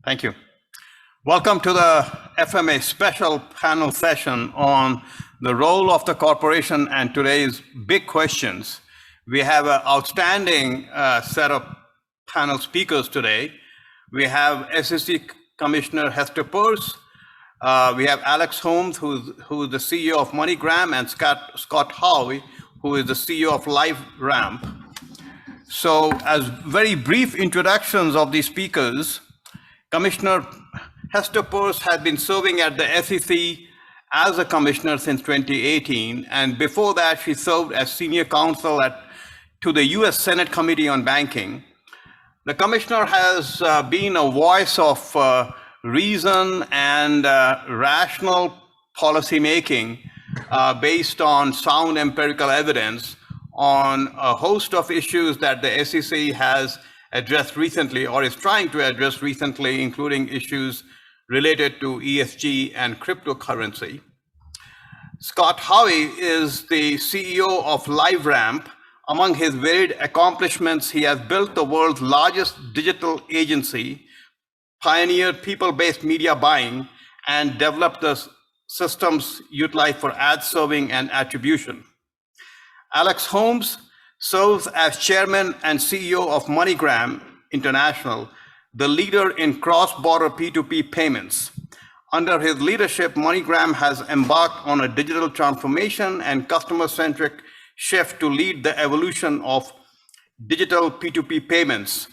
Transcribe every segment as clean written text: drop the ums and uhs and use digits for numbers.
Thank you. Welcome to the FMA special panel session on the role of the corporation and today's big questions. We have an outstanding set of panel speakers today. We have SEC Commissioner Hester Peirce. We have Alex Holmes, who's the CEO of MoneyGram, and Scott Howe, who is the CEO of LiveRamp. So as very brief introductions of these speakers, Commissioner Hester Peirce has been serving at the SEC as a commissioner since 2018, and before that she served as senior counsel to the US Senate Committee on Banking. The commissioner has been a voice of reason and rational policymaking based on sound empirical evidence on a host of issues that the SEC has addressed recently or is trying to address recently, including issues related to ESG and cryptocurrency. Scott Howe is the CEO of LiveRamp. Among his varied accomplishments, he has built the world's largest digital agency, pioneered people-based media buying, and developed the systems utilized for ad serving and attribution. Alex Holmes serves as chairman and CEO of MoneyGram International, the leader in cross-border P2P payments. Under his leadership, MoneyGram has embarked on a digital transformation and customer-centric shift to lead the evolution of digital P2P payments.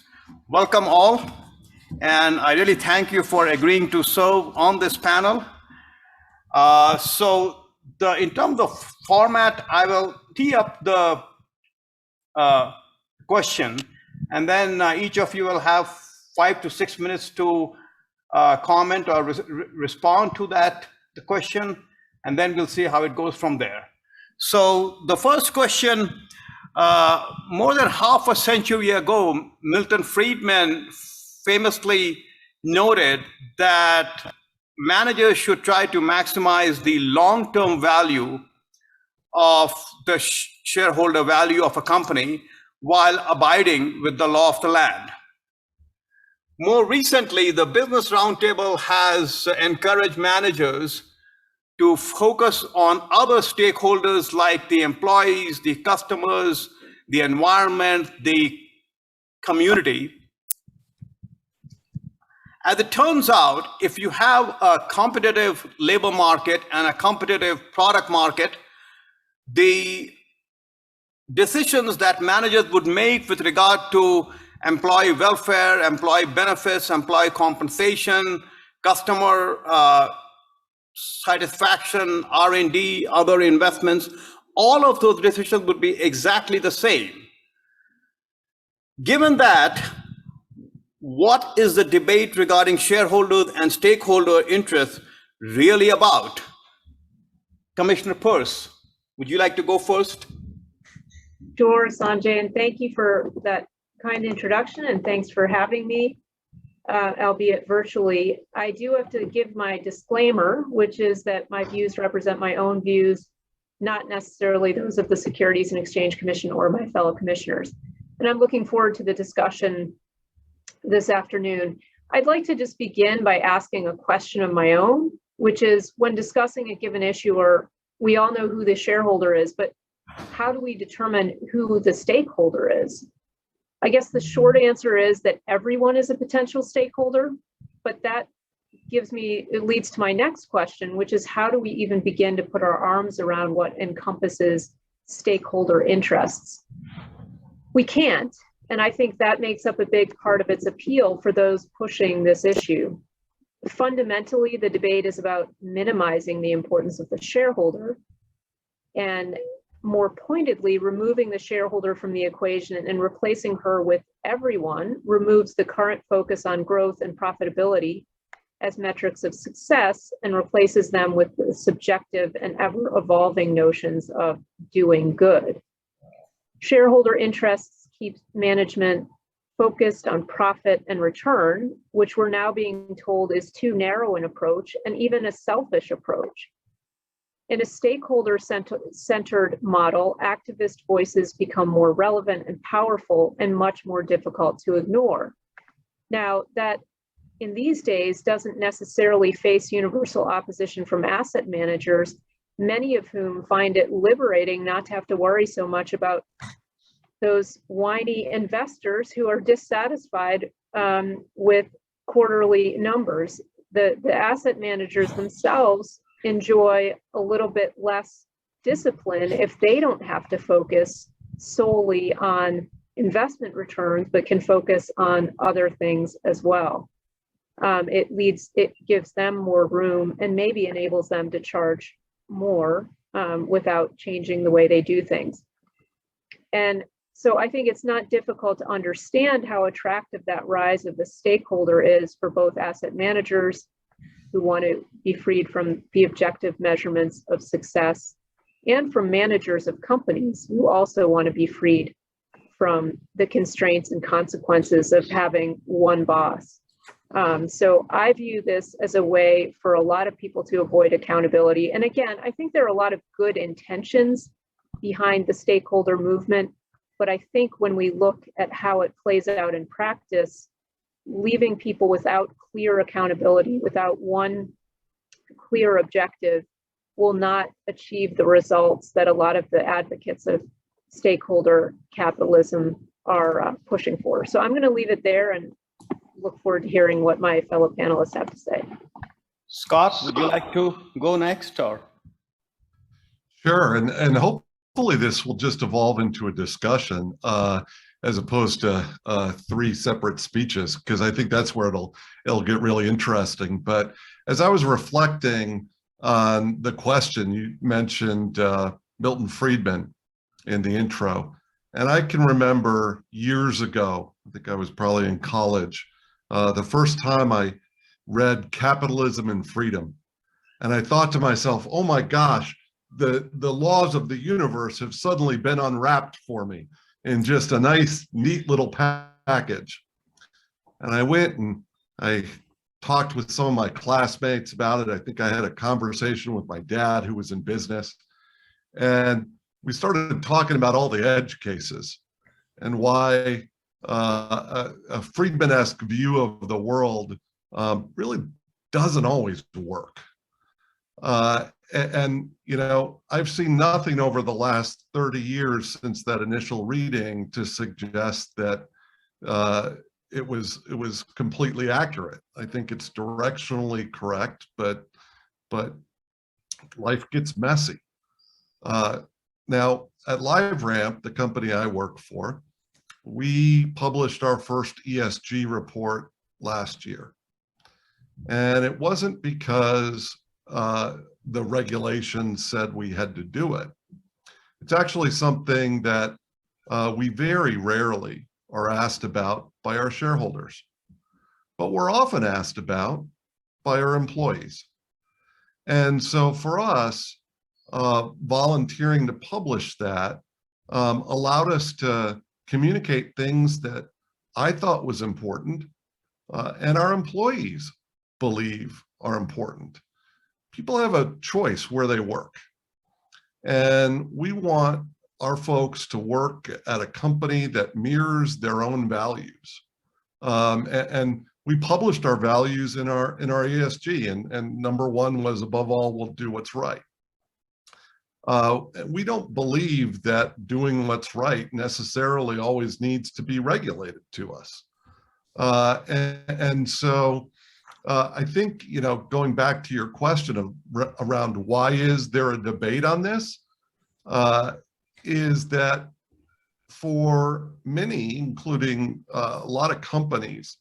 Welcome all, and I really thank you for agreeing to serve on this panel. In terms of format, I will tee up the question, and then each of you will have 5 to 6 minutes to comment or respond to the question, and then we'll see how it goes from there. So the first question, more than half a century ago, Milton Friedman famously noted that managers should try to maximize the long-term value of the shareholder value of a company while abiding with the law of the land. More recently, the Business Roundtable has encouraged managers to focus on other stakeholders like the employees, the customers, the environment, the community. As it turns out, if you have a competitive labor market and a competitive product market, the decisions that managers would make with regard to employee welfare, employee benefits, employee compensation, customer satisfaction, R&D, other investments, all of those decisions would be exactly the same. Given that, what is the debate regarding shareholders and stakeholder interests really about? Commissioner Peirce, would you like to go first? Sure, Sanjay, and thank you for that kind introduction, and thanks for having me, albeit virtually. I do have to give my disclaimer, which is that my views represent my own views, not necessarily those of the Securities and Exchange Commission or my fellow commissioners. And I'm looking forward to the discussion this afternoon. I'd like to just begin by asking a question of my own, which is, when discussing a given issue, or we all know who the shareholder is, but how do we determine who the stakeholder is? I guess the short answer is that everyone is a potential stakeholder, but that it leads to my next question, which is, how do we even begin to put our arms around what encompasses stakeholder interests? We can't, and I think that makes up a big part of its appeal for those pushing this issue. Fundamentally, the debate is about minimizing the importance of the shareholder, and more pointedly, removing the shareholder from the equation and replacing her with everyone removes the current focus on growth and profitability as metrics of success and replaces them with the subjective and ever-evolving notions of doing good. Shareholder interests keep management focused on profit and return, which we're now being told is too narrow an approach and even a selfish approach. In a stakeholder-centered model, activist voices become more relevant and powerful and much more difficult to ignore. Now, that in these days doesn't necessarily face universal opposition from asset managers, many of whom find it liberating not to have to worry so much about those whiny investors who are dissatisfied with quarterly numbers. The asset managers themselves enjoy a little bit less discipline if they don't have to focus solely on investment returns, but can focus on other things as well. It gives them more room and maybe enables them to charge more without changing the way they do things. And so I think it's not difficult to understand how attractive that rise of the stakeholder is for both asset managers who want to be freed from the objective measurements of success, and from managers of companies who also want to be freed from the constraints and consequences of having one boss. So I view this as a way for a lot of people to avoid accountability. And again, I think there are a lot of good intentions behind the stakeholder movement, but I think when we look at how it plays out in practice, leaving people without clear accountability, without one clear objective, will not achieve the results that a lot of the advocates of stakeholder capitalism are pushing for. So I'm going to leave it there and look forward to hearing what my fellow panelists have to say. Scott, would you like to go next, or? Sure, and hopefully this will just evolve into a discussion as opposed to 3 separate speeches, because I think that's where it'll get really interesting. But as I was reflecting on the question, you mentioned Milton Friedman in the intro, and I can remember years ago, I think I was probably in college, the first time I read Capitalism and Freedom, and I thought to myself, oh my gosh, the laws of the universe have suddenly been unwrapped for me in just a nice, neat little package. And I went and I talked with some of my classmates about it. I think I had a conversation with my dad, who was in business, and we started talking about all the edge cases and why a Friedman-esque view of the world really doesn't always work. And you know, I've seen nothing over the last 30 years since that initial reading to suggest that it was completely accurate. I think it's directionally correct, but life gets messy. Now, at LiveRamp, the company I work for, we published our first ESG report last year. And it wasn't because the regulations said we had to do it. It's actually something that we very rarely are asked about by our shareholders, but we're often asked about by our employees. And so for us, volunteering to publish that allowed us to communicate things that I thought was important and our employees believe are important. People have a choice where they work, and we want our folks to work at a company that mirrors their own values. And we published our values in our ESG, and number 1 was, above all, we'll do what's right. We don't believe that doing what's right necessarily always needs to be regulated to us. And so I think, you know, going back to your question around why is there a debate on this, is that for many, including a lot of companies,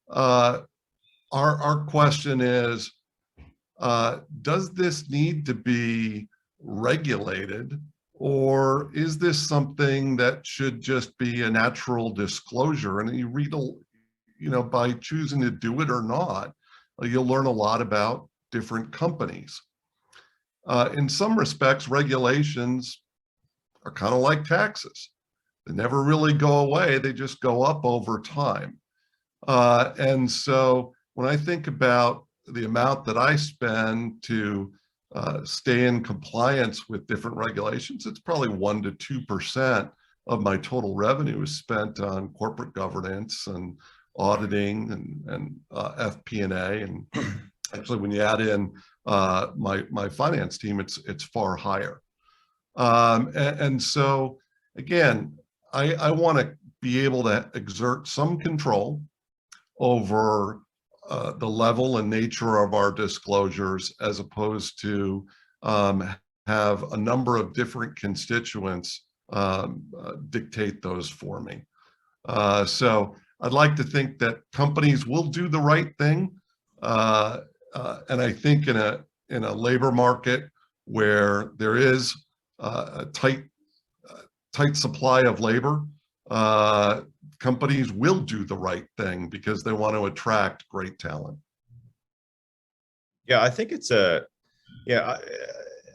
our question is, does this need to be regulated, or is this something that should just be a natural disclosure? And you read, you know, by choosing to do it or not, you'll learn a lot about different companies. In some respects, regulations are kind of like taxes. They never really go away, they just go up over time. And so when I think about the amount that I spend to stay in compliance with different regulations, it's probably 1 to 2% of my total revenue is spent on corporate governance and auditing and FP&A, and actually when you add in my finance team, it's far higher. And so again, I want to be able to exert some control over the level and nature of our disclosures, as opposed to have a number of different constituents dictate those for me. So I'd like to think that companies will do the right thing. And I think in a labor market where there is a tight supply of labor, companies will do the right thing because they want to attract great talent. Yeah, I think it's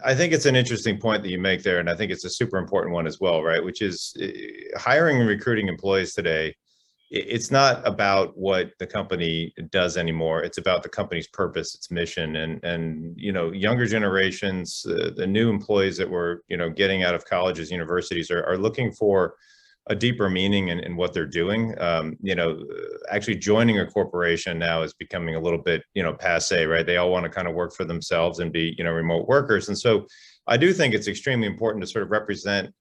I think it's an interesting point that you make there, and I think it's a super important one as well, right? Which is hiring and recruiting employees today. It's not about what the company does anymore. It's about the company's purpose, its mission, and you know, younger generations, the new employees that we're getting out of colleges, universities are looking for a deeper meaning in what they're doing. Actually joining a corporation now is becoming a little bit, passe, right? They all want to kind of work for themselves and be, remote workers. And so I do think it's extremely important to sort of represent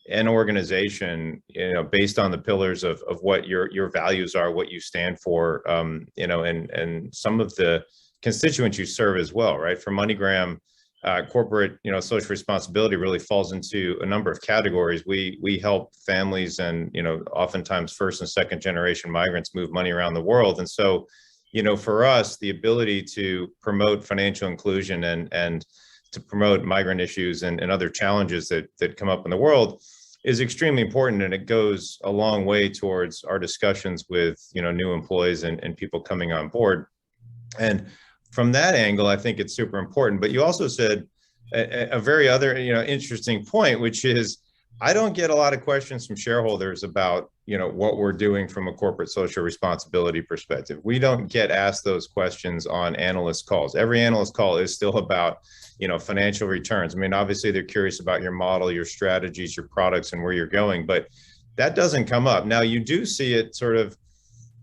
an organization, based on the pillars of what your values are, what you stand for, and some of the constituents you serve as well, right? For MoneyGram, corporate, social responsibility really falls into a number of categories. We help families and, oftentimes first and second generation migrants move money around the world. And so, for us, the ability to promote financial inclusion and to promote migrant issues and other challenges that come up in the world is extremely important. And it goes a long way towards our discussions with, new employees and people coming on board. And from that angle, I think it's super important. But you also said a very other, interesting point, which is I don't get a lot of questions from shareholders about, what we're doing from a corporate social responsibility perspective. We don't get asked those questions on analyst calls. Every analyst call is still about, financial returns. I mean, obviously they're curious about your model, your strategies, your products, and where you're going, but that doesn't come up. Now, you do see it sort of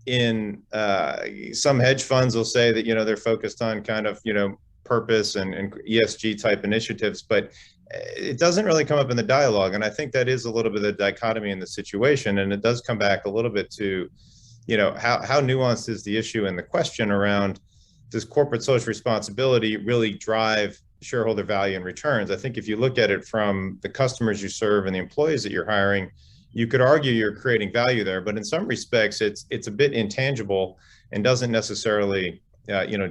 in some hedge funds will say that, they're focused on kind of, purpose and ESG type initiatives, but it doesn't really come up in the dialogue. And I think that is a little bit of the dichotomy in the situation. And it does come back a little bit to, how nuanced is the issue and the question around, does corporate social responsibility really drive shareholder value and returns? I think if you look at it from the customers you serve and the employees that you're hiring, you could argue you're creating value there, but in some respects, it's a bit intangible and doesn't necessarily,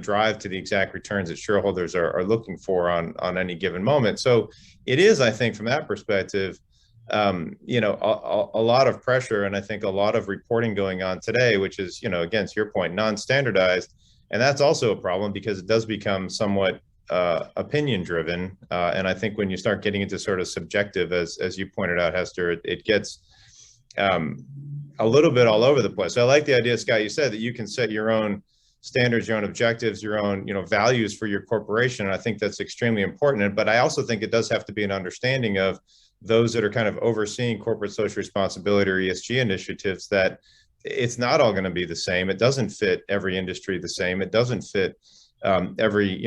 drive to the exact returns that shareholders are looking for on any given moment. So it is, I think, from that perspective, a lot of pressure, and I think a lot of reporting going on today, which is, again, to your point, non-standardized, and that's also a problem because it does become somewhat opinion driven, and I think when you start getting into sort of subjective, as you pointed out, Hester, it gets a little bit all over the place. So I like the idea, Scott, you said that you can set your own standards, your own objectives, your own values for your corporation, and I think that's extremely important. But I also think it does have to be an understanding of those that are kind of overseeing corporate social responsibility or ESG initiatives, that it's not all going to be the same. It doesn't fit every industry the same. It doesn't fit every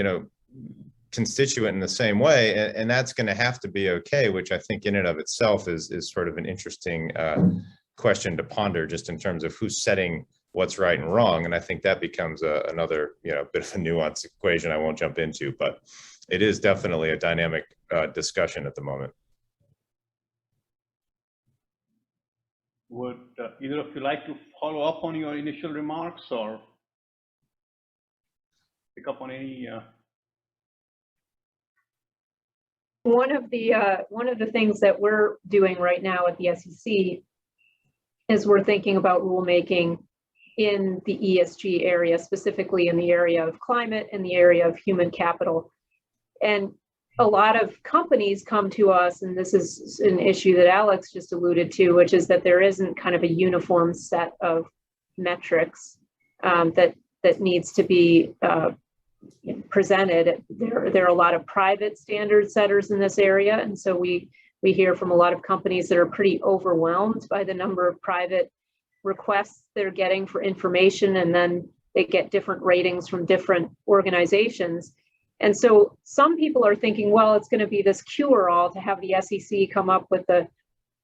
constituent in the same way, and that's going to have to be okay, which I think in and of itself is sort of an interesting question to ponder, just in terms of who's setting what's right and wrong. And I think that becomes another bit of a nuanced equation I won't jump into, but it is definitely a dynamic discussion at the moment. Would either of you like to follow up on your initial remarks or pick up on any? One of the things that we're doing right now at the SEC is we're thinking about rulemaking in the ESG area, specifically in the area of climate and the area of human capital. And a lot of companies come to us, and this is an issue that Alex just alluded to, which is that there isn't kind of a uniform set of metrics that needs to be presented. There are a lot of private standard setters in this area, and so we hear from a lot of companies that are pretty overwhelmed by the number of private requests they're getting for information, and then they get different ratings from different organizations. And so some people are thinking, well, it's going to be this cure-all to have the SEC come up with a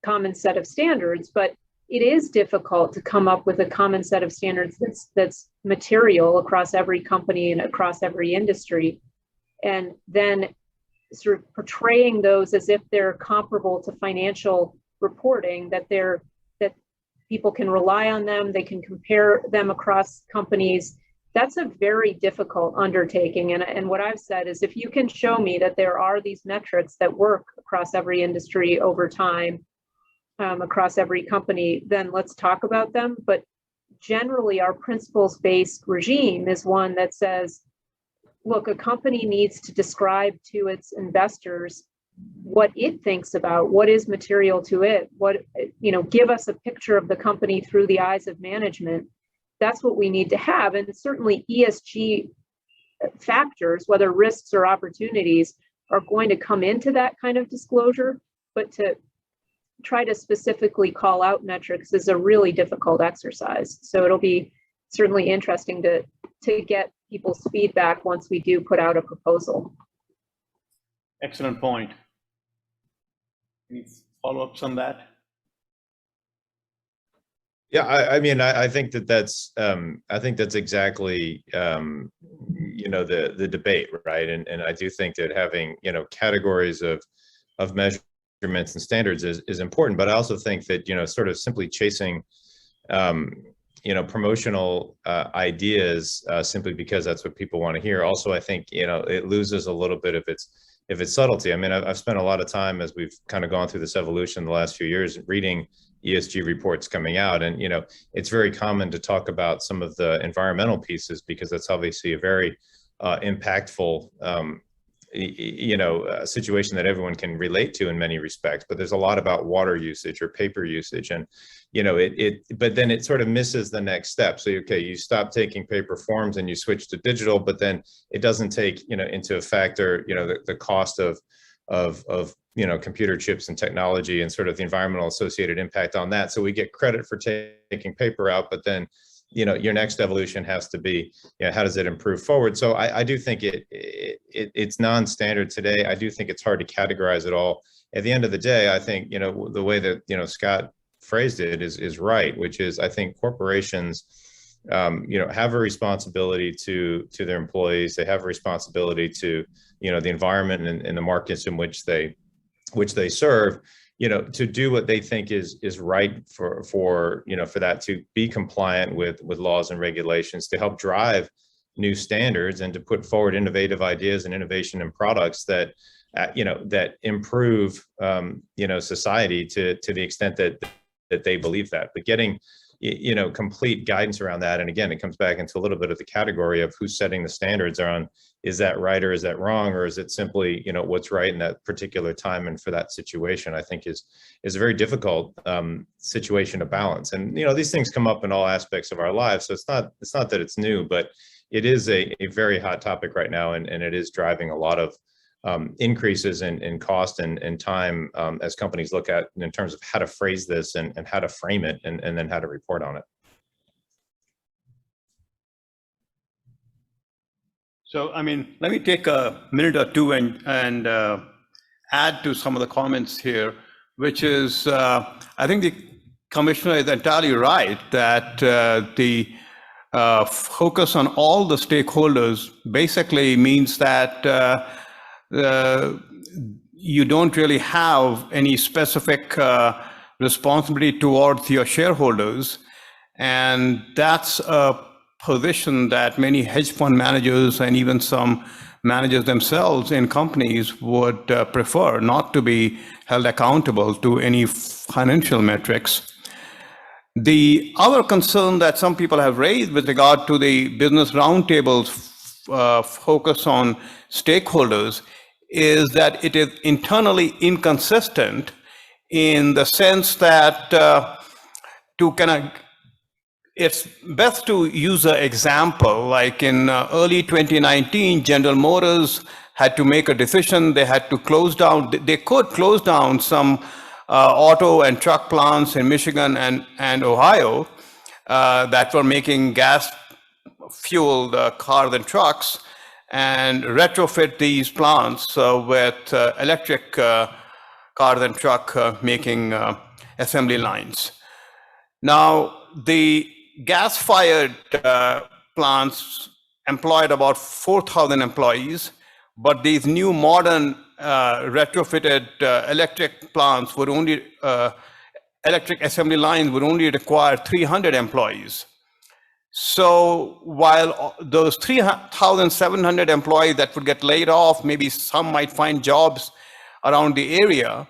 common set of standards, but it is difficult to come up with a common set of standards that's material across every company and across every industry. And then sort of portraying those as if they're comparable to financial reporting, that people can rely on them, they can compare them across companies. That's a very difficult undertaking. And what I've said is, if you can show me that there are these metrics that work across every industry over time, across every company, then let's talk about them. But generally, our principles-based regime is one that says, look, a company needs to describe to its investors what it thinks about, what is material to it, give us a picture of the company through the eyes of management. That's what we need to have. And certainly ESG factors, whether risks or opportunities, are going to come into that kind of disclosure, but to try to specifically call out metrics is a really difficult exercise. So it'll be certainly interesting to get people's feedback once we do put out a proposal. Excellent point. Any follow-ups on that? Yeah, I mean, I think that's exactly the debate, right? And I do think that having categories of measurements and standards is important, but I also think that sort of simply chasing promotional ideas simply because that's what people want to hear. Also, I think it loses a little bit of its subtlety. I mean, I've spent a lot of time as we've kind of gone through this evolution the last few years reading ESG reports coming out, and it's very common to talk about some of the environmental pieces because that's obviously a very impactful situation that everyone can relate to in many respects. But there's a lot about water usage or paper usage, and but then it sort of misses the next step. So you stop taking paper forms and you switch to digital, but then it doesn't take into a factor the cost of computer chips and technology and sort of the environmental associated impact on that. So we get credit for taking paper out, but then your next evolution has to be how does it improve forward? So I do think it's non-standard today. I do think it's hard to categorize it all. At the end of the day, I think the way that Scott phrased it is right, which is I think corporations have a responsibility to their employees. They have a responsibility to the environment and the markets in which they serve, to do what they think is right for that to be compliant with laws and regulations, to help drive new standards and to put forward innovative ideas and innovation and products that that improve society to the extent that they believe that. But getting complete guidance around that, and again, it comes back into a little bit of the category of who's setting the standards on, is that right or is that wrong, or is it simply what's right in that particular time and for that situation, I think is a very difficult situation to balance. And these things come up in all aspects of our lives, so it's not that it's new, but it is a very hot topic right now, and it is driving a lot of increases in cost and time as companies look at in terms of how to phrase this and how to frame it and then how to report on it. So, I mean, let me take a minute or two and add to some of the comments here, which is, I think the commissioner is entirely right that the focus on all the stakeholders basically means that you don't really have any specific responsibility towards your shareholders. And that's a position that many hedge fund managers and even some managers themselves in companies would prefer, not to be held accountable to any financial metrics. The other concern that some people have raised with regard to the Business Roundtable's focus on stakeholders is that it is internally inconsistent in the sense that it's best to use an example, like in early 2019, General Motors had to make a decision. They had to close down, they could close down some auto and truck plants in Michigan and Ohio that were making gas-fueled cars and trucks and retrofit these plants with electric cars and truck making assembly lines. Now, the gas-fired plants employed about 4,000 employees, but these new modern retrofitted electric plants would only, electric assembly lines would only require 300 employees. So while those 3,700 employees that would get laid off, maybe some might find jobs around the area,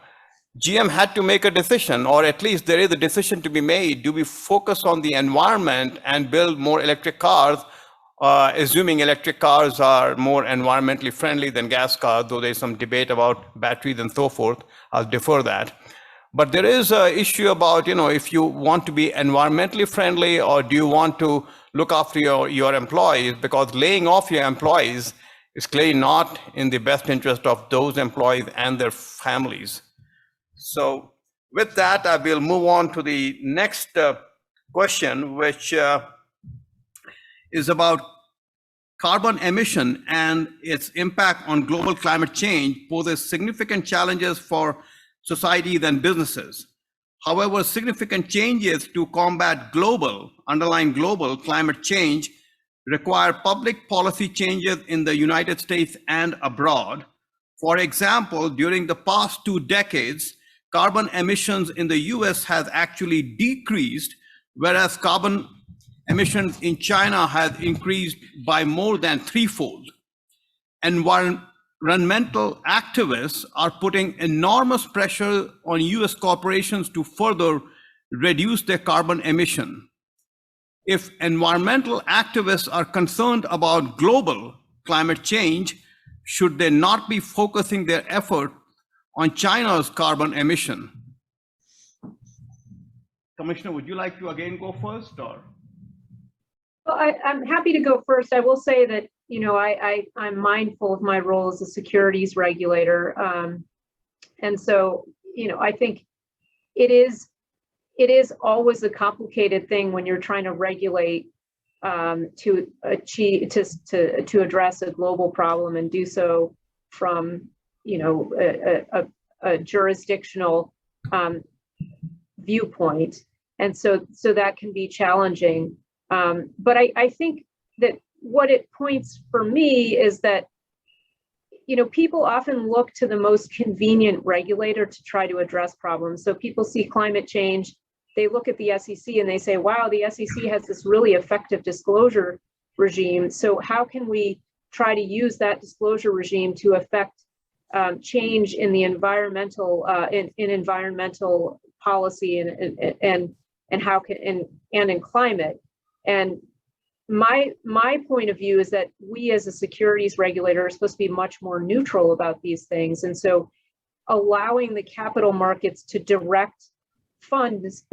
GM had to make a decision, or at least there is a decision to be made. Do we focus on the environment and build more electric cars, assuming electric cars are more environmentally friendly than gas cars, though there's some debate about batteries and so forth. I'll defer that. But there is an issue about, if you want to be environmentally friendly, or do you want to look after your employees, because laying off your employees is clearly not in the best interest of those employees and their families. So with that, I will move on to the next question, which is about carbon emission and its impact on global climate change poses significant challenges for societies and businesses. However, significant changes to combat underlying global climate change require public policy changes in the United States and abroad. For example, during the past 2 decades, carbon emissions in the US has actually decreased, whereas carbon emissions in China has increased by more than 3-fold. Environmental activists are putting enormous pressure on US corporations to further reduce their carbon emission. If environmental activists are concerned about global climate change, should they not be focusing their effort on China's carbon emission? Commissioner, would you like to again go first, or? Well, I'm happy to go first. I will say that, I'm mindful of my role as a securities regulator. And so, I think it is always a complicated thing when you're trying to regulate to address a global problem and do so from a jurisdictional viewpoint, and so that can be challenging. But I think that what it points for me is that people often look to the most convenient regulator to try to address problems. So people see climate change, they look at the SEC and they say, wow, the SEC has this really effective disclosure regime. So how can we try to use that disclosure regime to affect change in the environmental in environmental policy and how can and in climate? And my point of view is that we as a securities regulator are supposed to be much more neutral about these things. And so allowing the capital markets to direct funds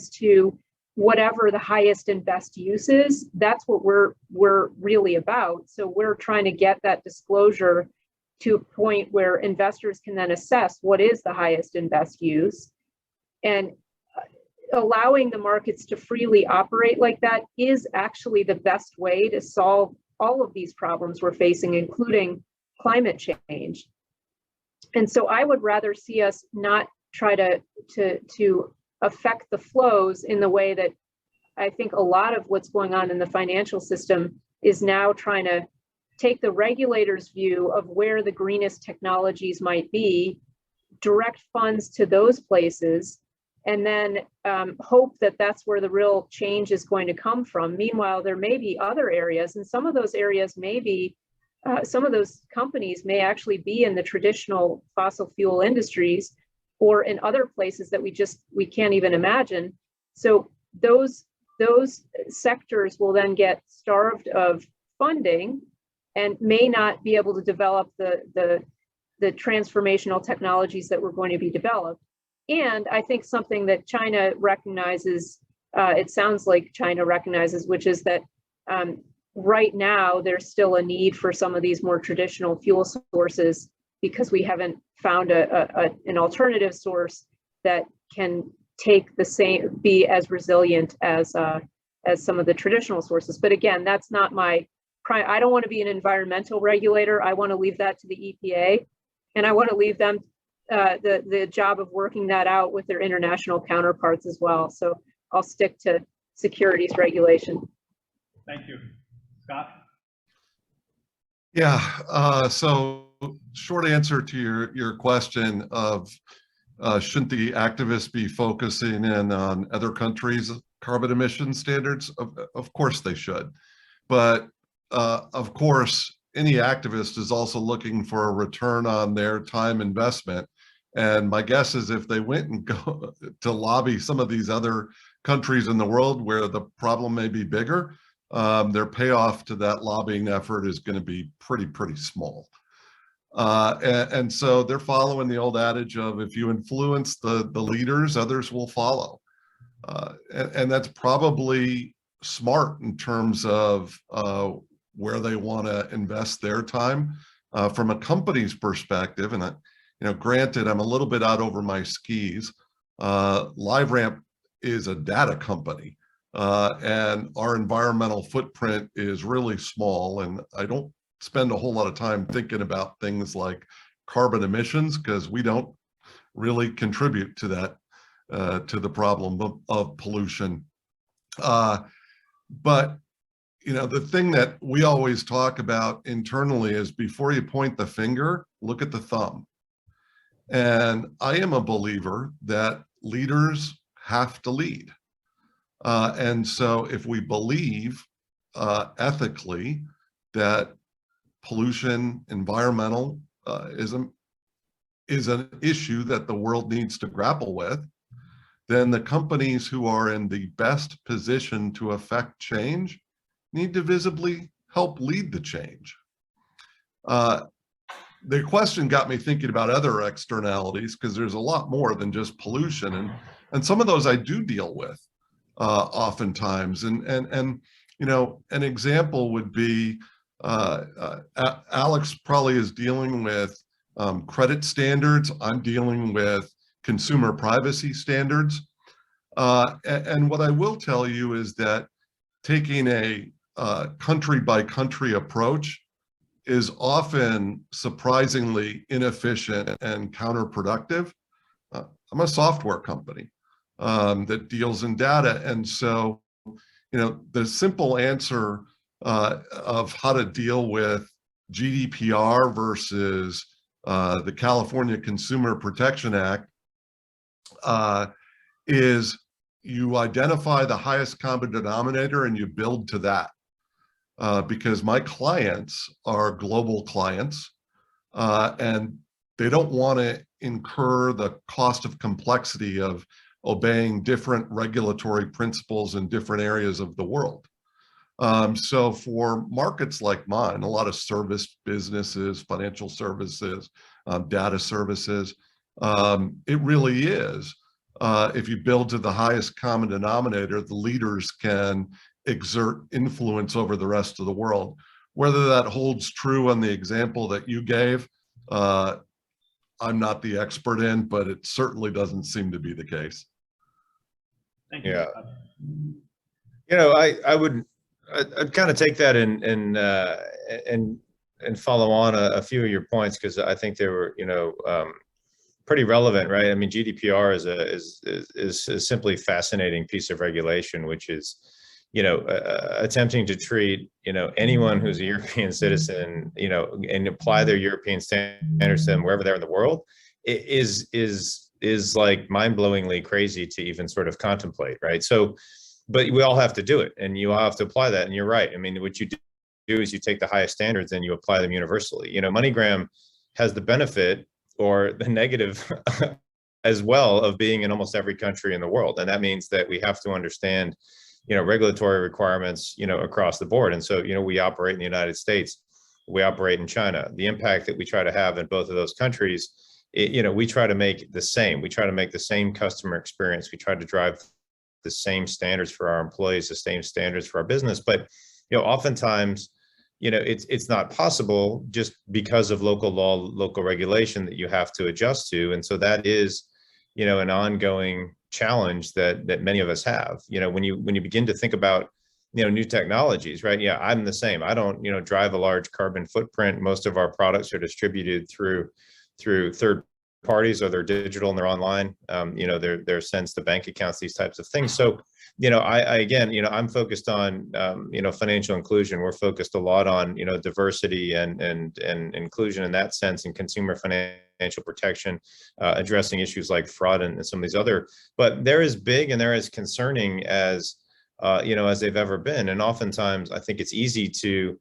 to whatever the highest and best use is, that's what we're really about. So we're trying to get that disclosure to a point where investors can then assess what is the highest and best use. And allowing the markets to freely operate like that is actually the best way to solve all of these problems we're facing, including climate change. And so I would rather see us not try to affect the flows in the way that I think a lot of what's going on in the financial system is now trying to take the regulator's view of where the greenest technologies might be, direct funds to those places, and then hope that that's where the real change is going to come from. Meanwhile, there may be other areas, and some of those areas may be, some of those companies may actually be in the traditional fossil fuel industries or in other places that we can't even imagine. So those sectors will then get starved of funding and may not be able to develop the transformational technologies that were going to be developed. And I think something that China recognizes, it sounds like China recognizes, which is that right now there's still a need for some of these more traditional fuel sources because we haven't found an alternative source that can take the same, be as resilient as some of the traditional sources. But again, that's not my prime. I don't want to be an environmental regulator. I want to leave that to the EPA, and I want to leave them the job of working that out with their international counterparts as well. So I'll stick to securities regulation. Thank you. Scott? Yeah, so short answer to your question of shouldn't the activists be focusing in on other countries' carbon emission standards? Of course they should. But of course, any activist is also looking for a return on their time investment. And my guess is if they went and go to lobby some of these other countries in the world where the problem may be bigger, their payoff to that lobbying effort is going to be pretty small. And so they're following the old adage of if you influence the leaders, others will follow. And that's probably smart in terms of where they want to invest their time. From a company's perspective, and granted, I'm a little bit out over my skis. LiveRamp is a data company, and our environmental footprint is really small, and I don't spend a whole lot of time thinking about things like carbon emissions because we don't really contribute to that, to the problem of pollution. But the thing that we always talk about internally is before you point the finger, look at the thumb. And I am a believer that leaders have to lead. And so if we believe ethically that pollution, environmental is an issue that the world needs to grapple with, then the companies who are in the best position to affect change need to visibly help lead the change. The question got me thinking about other externalities because there's a lot more than just pollution, and some of those I do deal with oftentimes. And an example would be Alex probably is dealing with credit standards. I'm dealing with consumer privacy standards. And what I will tell you is that taking a country by country approach is often surprisingly inefficient and counterproductive. I'm a software company that deals in data. And so, the simple answer of how to deal with GDPR versus the California Consumer Protection Act is you identify the highest common denominator and you build to that. Because my clients are global clients and they don't want to incur the cost of complexity of obeying different regulatory principles in different areas of the world. So for markets like mine, a lot of service businesses, financial services, data services, it really is. If you build to the highest common denominator, the leaders can exert influence over the rest of the world. Whether that holds true on the example that you gave, I'm not the expert in, but it certainly doesn't seem to be the case. Thank you. Yeah. I'd kind of take that and follow on a few of your points because I think they were, pretty relevant, right? I mean, GDPR is simply a fascinating piece of regulation, which is, attempting to treat, anyone who's a European citizen, and apply their European standards to them wherever they're in the world is like mind-blowingly crazy to even sort of contemplate, right? So, but we all have to do it and you all have to apply that. And you're right. I mean, what you do is you take the highest standards and you apply them universally. MoneyGram has the benefit or the negative as well of being in almost every country in the world. And that means that we have to understand, regulatory requirements, across the board. And so, we operate in the United States, we operate in China. The impact that we try to have in both of those countries, we try to make the same. We try to make the same customer experience. We try to drive the same standards for our employees, the same standards for our business. But, oftentimes, it's not possible just because of local law, local regulation that you have to adjust to. And so that is, an ongoing challenge that many of us have. When you begin to think about new technologies, right? Yeah, I'm the same. I don't drive a large carbon footprint. Most of our products are distributed through third parties, or they're digital and they're online. They're sent to bank accounts, these types of things. So I'm focused on financial inclusion. We're focused a lot on diversity and inclusion in that sense, and consumer financial protection, addressing issues like fraud and some of these other. But they're as big and they're as concerning as as they've ever been. And oftentimes, I think it's easy to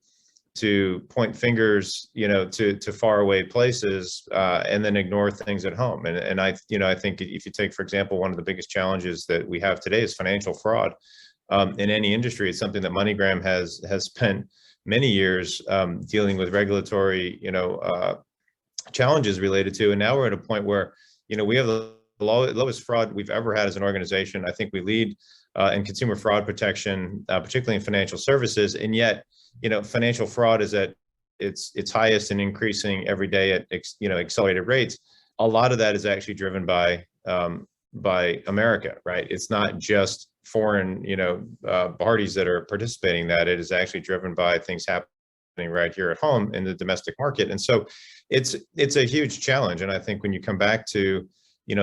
point fingers, to faraway places, and then ignore things at home. And I think if you take, for example, one of the biggest challenges that we have today is financial fraud. In any industry, it's something that MoneyGram has spent many years dealing with regulatory, challenges related to. And now we're at a point where, we have the lowest fraud we've ever had as an organization. I think we lead in consumer fraud protection, particularly in financial services, and yet financial fraud is at its highest and increasing every day at accelerated rates. A lot of that is actually driven by America, right? It's not just foreign parties that are participating in that. It is actually driven by things happening right here at home in the domestic market. And so it's a huge challenge. And I think when you come back to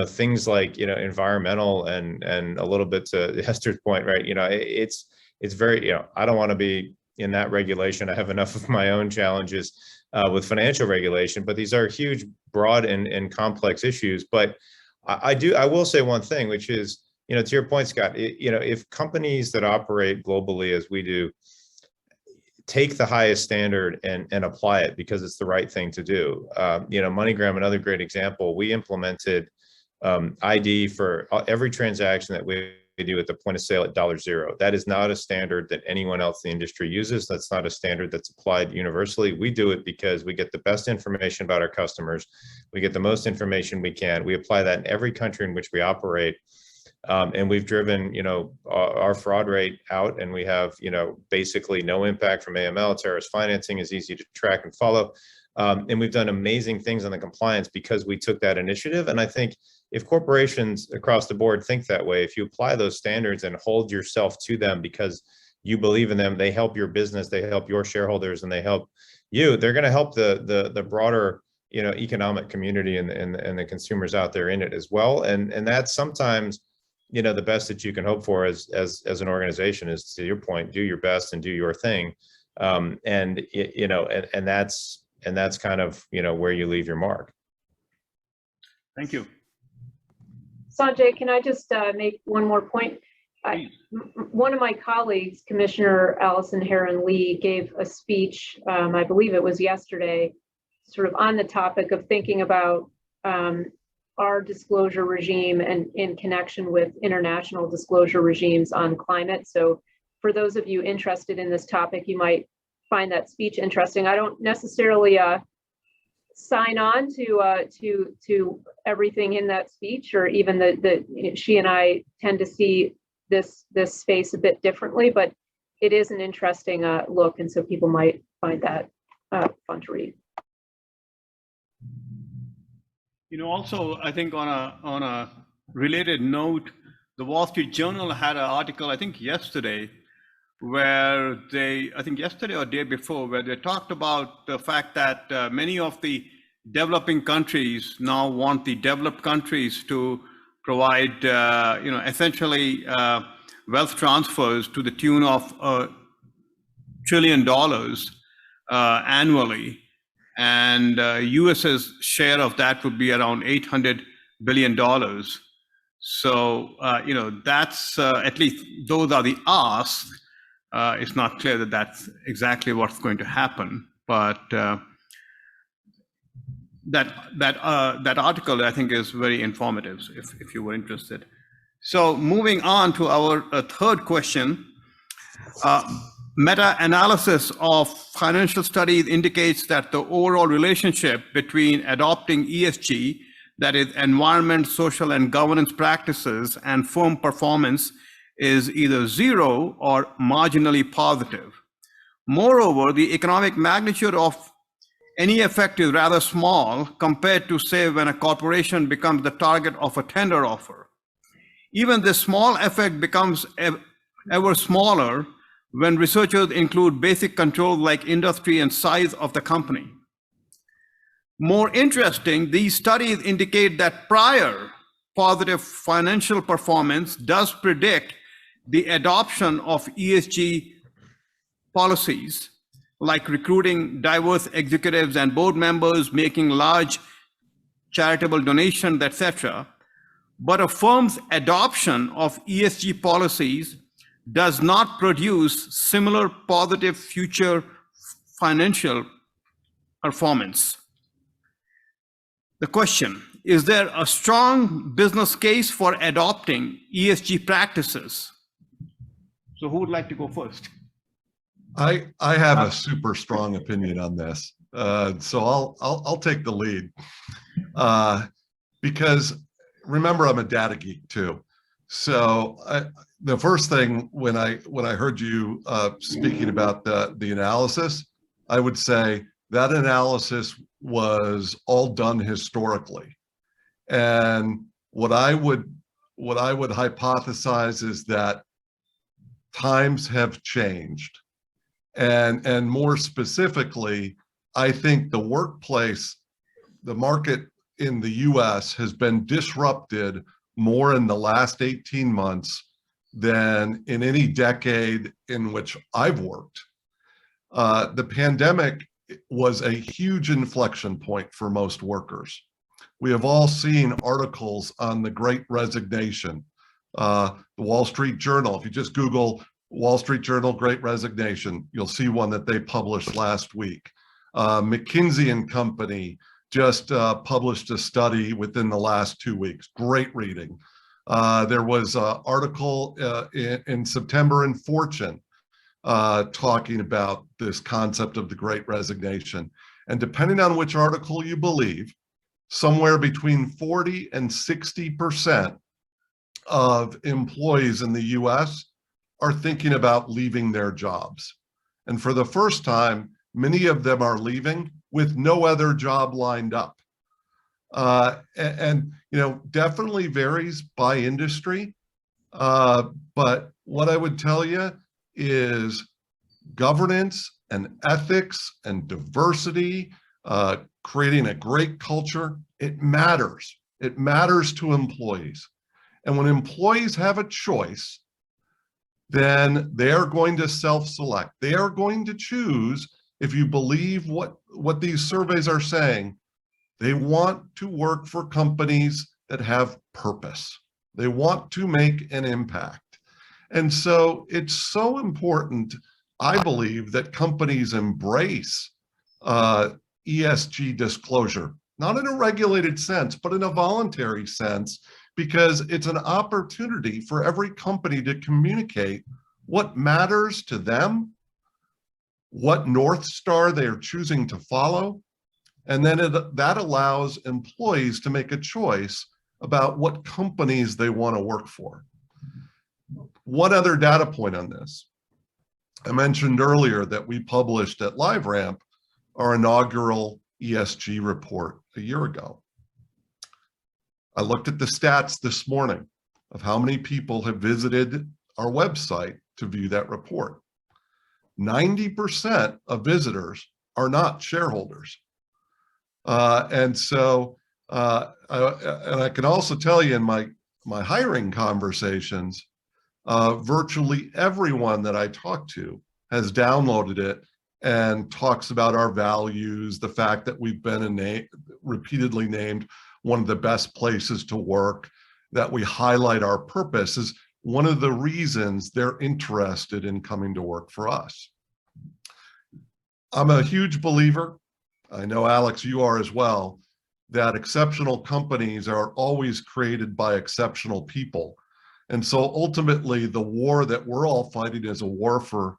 things like environmental and a little bit to Hester's point, right? It's very I don't want to be in that regulation. I have enough of my own challenges with financial regulation, but these are huge, broad, and complex issues. But I will say one thing, which is, to your point, Scott, if companies that operate globally as we do take the highest standard and apply it because it's the right thing to do. MoneyGram, another great example, we implemented ID for every transaction that we do at the point of sale at $0. That is not a standard that anyone else in the industry uses. That's not a standard that's applied universally. We do it because we get the best information about our customers. We get the most information we can. We apply that in every country in which we operate. And we've driven, our fraud rate out, and we have, basically no impact from AML. Terrorist financing is easy to track and follow. And we've done amazing things on the compliance because we took that initiative. And I think if corporations across the board think that way, if you apply those standards and hold yourself to them because you believe in them, they help your business, they help your shareholders, and they help you, they're going to help the broader, economic community and the consumers out there in it as well. And that's sometimes, the best that you can hope for as an organization is, to your point, do your best and do your thing. And that's kind of, where you leave your mark. Thank you. Sanjay, can I just make one more point? One of my colleagues, Commissioner Allison Heron-Lee, gave a speech, I believe it was yesterday, sort of on the topic of thinking about our disclosure regime and in connection with international disclosure regimes on climate. So for those of you interested in this topic, you might find that speech interesting. I don't necessarily sign on to everything in that speech, or even she and I tend to see this space a bit differently, but it is an interesting look, and so people might find that fun to read. Also, I think on a related note, the Wall Street Journal had an article, I think yesterday, where I think yesterday or day before, where they talked about the fact that many of the developing countries now want the developed countries to provide, essentially wealth transfers to the tune of $1 trillion annually. And US's share of that would be around $800 billion. So, that's at least those are the asks. It's not clear that that's exactly what's going to happen, but that article, I think, is very informative if you were interested. So moving on to our third question. Meta-analysis of financial studies indicates that the overall relationship between adopting ESG, that is environment, social, and governance practices, and firm performance is either zero or marginally positive. Moreover, the economic magnitude of any effect is rather small compared to, say, when a corporation becomes the target of a tender offer. Even this small effect becomes ever smaller when researchers include basic controls like industry and size of the company. More interesting, these studies indicate that prior positive financial performance does predict the adoption of ESG policies, like recruiting diverse executives and board members, making large charitable donations, etc. But a firm's adoption of ESG policies does not produce similar positive future financial performance. The question, is there a strong business case for adopting ESG practices? So who would like to go first? I have a super strong opinion on this, so I'll take the lead, because remember, I'm a data geek too. So the first thing when I heard you speaking about the analysis, I would say that analysis was all done historically, and what I would hypothesize is that times have changed. And more specifically, I think the workplace, the market in the US has been disrupted more in the last 18 months than in any decade in which I've worked. The pandemic was a huge inflection point for most workers. We have all seen articles on the Great Resignation. The Wall Street Journal, if you just Google Wall Street Journal, Great Resignation, you'll see one that they published last week. McKinsey and Company just published a study within the last 2 weeks. Great reading. There was an article in September in Fortune talking about this concept of the Great Resignation. And depending on which article you believe, somewhere between 40 and 60% of employees in the US are thinking about leaving their jobs. And for the first time, many of them are leaving with no other job lined up. And you know, definitely varies by industry. But what I would tell you is governance and ethics and diversity, creating a great culture, it matters. It matters to employees. And when employees have a choice, then they're going to self-select. They are going to choose, if you believe what these surveys are saying, they want to work for companies that have purpose. They want to make an impact. And so it's so important, I believe, that companies embrace ESG disclosure, not in a regulated sense, but in a voluntary sense, because it's an opportunity for every company to communicate what matters to them, what North Star they're choosing to follow, and then that allows employees to make a choice about what companies they want to work for. One other data point on this. I mentioned earlier that we published at LiveRamp our inaugural ESG report a year ago. I looked at the stats this morning of how many people have visited our website to view that report. 90% of visitors are not shareholders. And I can also tell you in my hiring conversations, virtually everyone that I talk to has downloaded it and talks about our values, the fact that we've been repeatedly named one of the best places to work, that we highlight our purpose is one of the reasons they're interested in coming to work for us. I'm a huge believer, I know Alex, you are as well, that exceptional companies are always created by exceptional people. And so ultimately the war that we're all fighting is a war for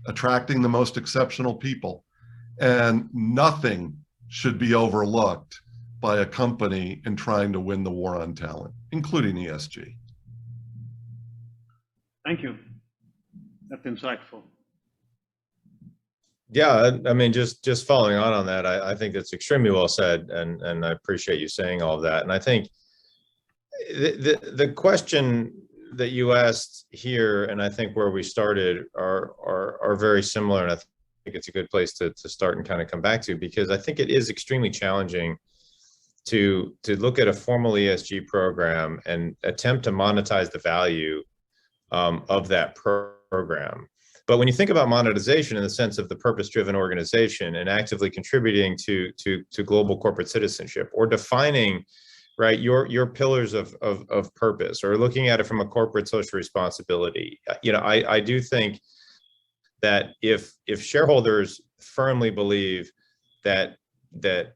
attracting the most exceptional people. And nothing should be overlooked by a company in trying to win the war on talent, including ESG. Thank you. That's insightful. Yeah, I mean, just following on that, I think that's extremely well said, and I appreciate you saying all of that. And I think the question that you asked here, and I think where we started, are very similar, and I think it's a good place to start and kind of come back to, because I think it is extremely challenging to look at a formal ESG program and attempt to monetize the value of that program. But when you think about monetization in the sense of the purpose-driven organization and actively contributing to global corporate citizenship, or defining, right, your pillars of purpose, or looking at it from a corporate social responsibility, I do think that if shareholders firmly believe that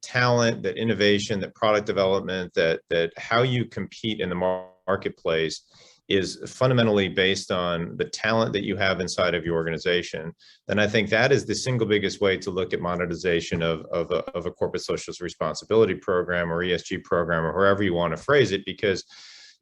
talent, that innovation, that product development, that how you compete in the marketplace is fundamentally based on the talent that you have inside of your organization, then I think that is the single biggest way to look at monetization of a corporate social responsibility program or ESG program, or however you want to phrase it, because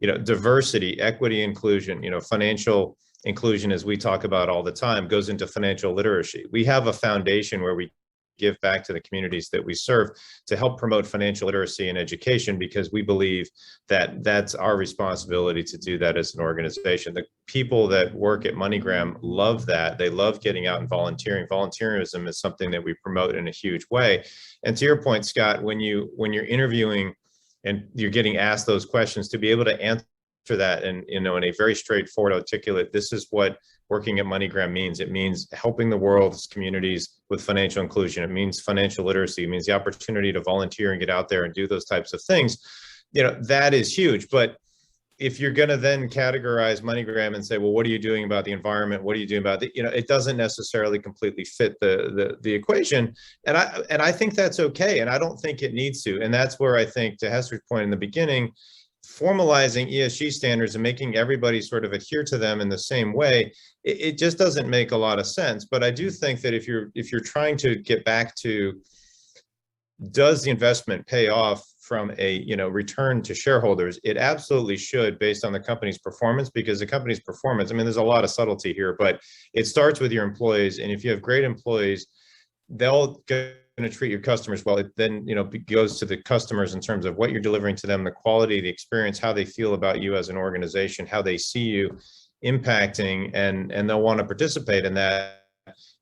diversity, equity, inclusion, financial inclusion, as we talk about all the time, goes into financial literacy. We have a foundation where we give back to the communities that we serve to help promote financial literacy and education, because we believe that that's our responsibility to do that as an organization. The people that work at MoneyGram love that. They love getting out and volunteering. Volunteerism is something that we promote in a huge way. And to your point, Scott, when you're interviewing and you're getting asked those questions, to be able to answer that and in a very straightforward, articulate, this is what working at MoneyGram means. It means helping the world's communities with financial inclusion. It means financial literacy. It means the opportunity to volunteer and get out there and do those types of things. That is huge. But if you're going to then categorize MoneyGram and say, well, what are you doing about the environment? What are you doing about the, it doesn't necessarily completely fit the equation. And I think that's okay. And I don't think it needs to. And that's where I think, to Hester's point in the beginning, formalizing ESG standards and making everybody sort of adhere to them in the same way, it just doesn't make a lot of sense. But I do think that if you're trying to get back to, does the investment pay off from a return to shareholders, it absolutely should, based on the company's performance, because the company's performance, I mean, there's a lot of subtlety here, but it starts with your employees. And if you have great employees, they'll going to treat your customers well. It then goes to the customers in terms of what you're delivering to them, the quality, the experience, how they feel about you as an organization, how they see you impacting, and they'll want to participate in that,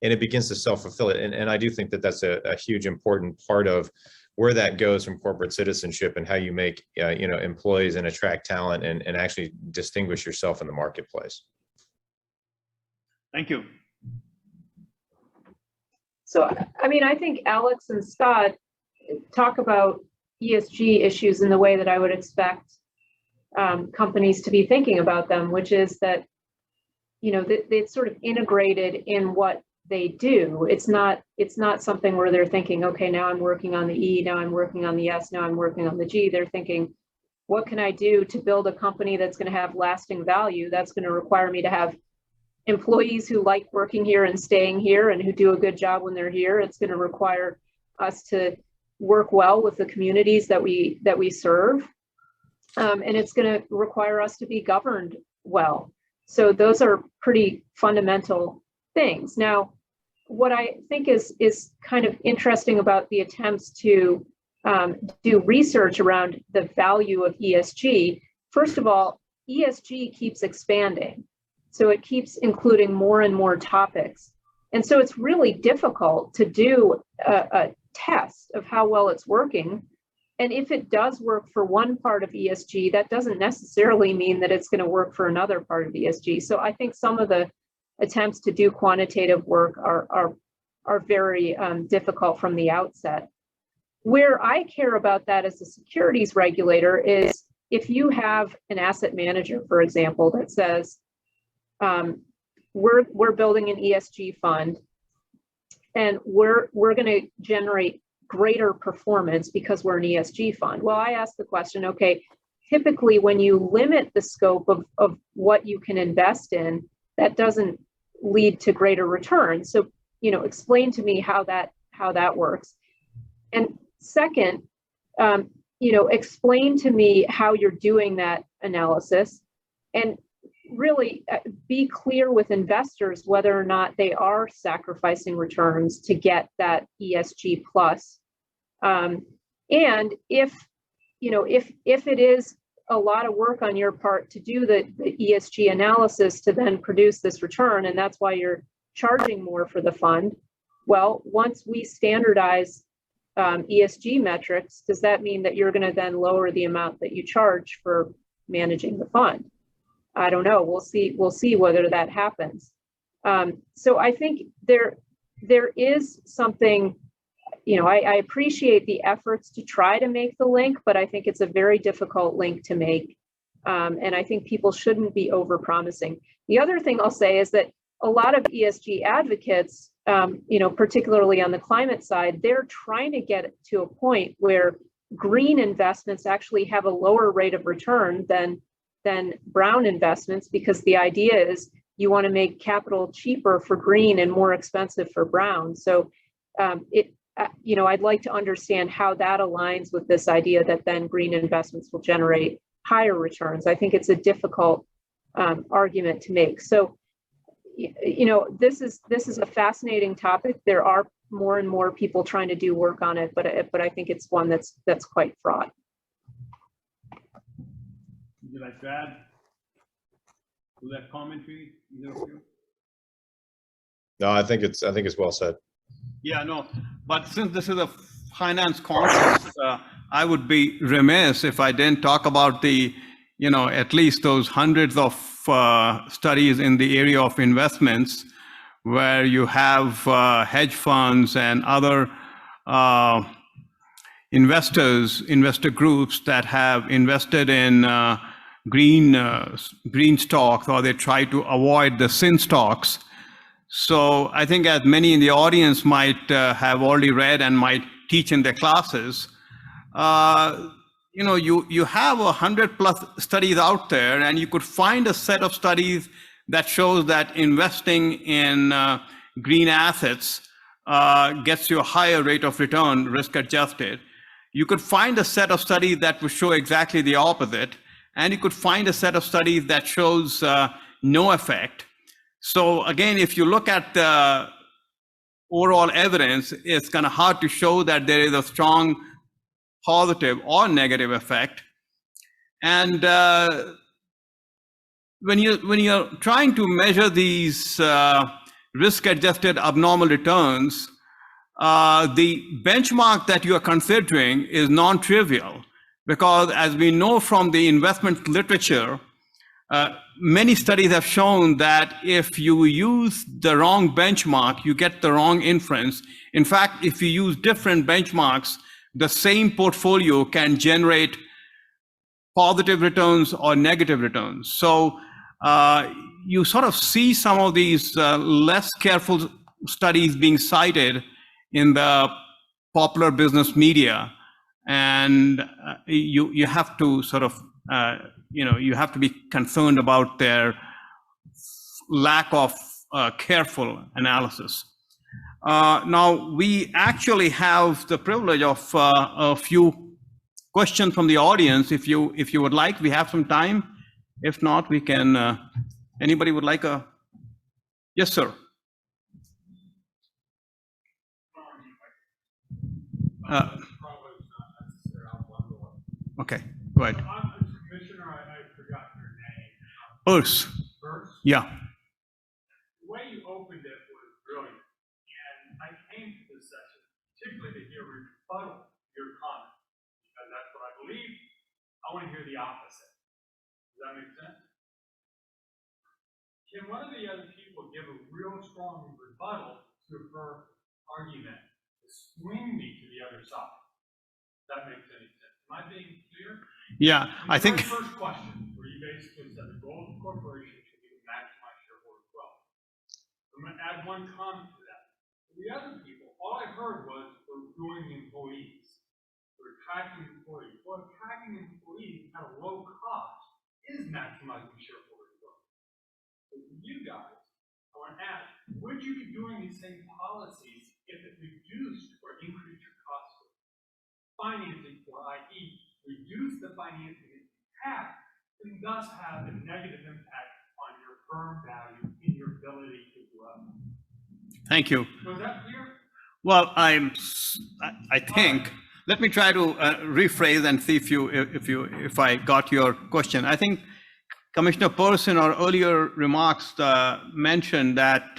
and it begins to self-fulfill it. And I do think that that's a huge important part of where that goes from corporate citizenship, and how you make employees and attract talent and actually distinguish yourself in the marketplace. Thank you. So, I mean, I think Alex and Scott talk about ESG issues in the way that I would expect companies to be thinking about them, which is that, it's sort of integrated in what they do. It's not something where they're thinking, okay, now I'm working on the E, now I'm working on the S, now I'm working on the G. They're thinking, what can I do to build a company that's going to have lasting value? That's going to require me to have employees who like working here and staying here and who do a good job when they're here. It's going to require us to work well with the communities that we serve. And it's going to require us to be governed well. So those are pretty fundamental things. Now, what I think is kind of interesting about the attempts to do research around the value of ESG, first of all, ESG keeps expanding. So it keeps including more and more topics. And so it's really difficult to do a test of how well it's working. And if it does work for one part of ESG, that doesn't necessarily mean that it's going to work for another part of ESG. So I think some of the attempts to do quantitative work are very difficult from the outset. Where I care about that as a securities regulator is if you have an asset manager, for example, that says, we're building an ESG fund, and we're going to generate greater performance because we're an ESG fund. Well, I ask the question, okay, typically when you limit the scope of what you can invest in, that doesn't lead to greater returns. So, explain to me how that works. And second, explain to me how you're doing that analysis. And really be clear with investors whether or not they are sacrificing returns to get that ESG plus. And if it is a lot of work on your part to do the ESG analysis to then produce this return, and that's why you're charging more for the fund, well, once we standardize ESG metrics, does that mean that you're going to then lower the amount that you charge for managing the fund? I don't know. We'll see whether that happens. So I think there is something, I appreciate the efforts to try to make the link, but I think it's a very difficult link to make. And I think people shouldn't be over-promising. The other thing I'll say is that a lot of ESG advocates, particularly on the climate side, they're trying to get to a point where green investments actually have a lower rate of return than brown investments, because the idea is you want to make capital cheaper for green and more expensive for brown. So I'd like to understand how that aligns with this idea that then green investments will generate higher returns. I think it's a difficult argument to make. So, this is a fascinating topic. There are more and more people trying to do work on it, but I think it's one that's quite fraught. Would you like to add to that commentary, either of you? No, I think it's well said. Yeah, no, but since this is a finance conference, I would be remiss if I didn't talk about the, at least those hundreds of studies in the area of investments where you have hedge funds and other investor groups that have invested in green stocks, or they try to avoid the sin stocks. So I think, as many in the audience might have already read and might teach in their classes, you have 100+ studies out there, and you could find a set of studies that shows that investing in green assets gets you a higher rate of return, risk adjusted. You could find a set of studies that would show exactly the opposite, and you could find a set of studies that shows no effect. So again, if you look at the overall evidence, it's kind of hard to show that there is a strong positive or negative effect. And when you're trying to measure these risk-adjusted abnormal returns, the benchmark that you are considering is non-trivial, because as we know from the investment literature, many studies have shown that if you use the wrong benchmark, you get the wrong inference. In fact, if you use different benchmarks, the same portfolio can generate positive returns or negative returns. So you sort of see some of these less careful studies being cited in the popular business media, and you have to sort of you have to be concerned about their lack of careful analysis. Now, we actually have the privilege of a few questions from the audience. If you would like, we have some time. If not, we can. Anybody would like a? Yes, sir. Okay, go ahead. Commissioner, I forgot your name. Peirce. Peirce? Yeah. The way you opened it was brilliant. And I came to this session particularly to hear a rebuttal to your comment, because that's what I believe. I want to hear the opposite. Does that make sense? Can one of the other people give a real strong rebuttal to her argument to swing me to the other side? If that makes any sense. Am I being clear? Yeah, I think. First question, where you basically said the goal of the corporation should be to maximize shareholder wealth. I'm going to add one comment to that. The other people, all I heard was we're doing employees. We're attracting employees. Well, attracting employees at a low cost is maximizing shareholder wealth. So for you guys, I want to ask, would you be doing these same policies if it reduced or increased your cost of financing, or i.e. reduce the financing that you have, and thus have a negative impact on firm value in your ability to grow. Thank you. Was that clear? Well, I think, let me try to rephrase and see if I got your question. I think Commissioner Peirce in our earlier remarks mentioned that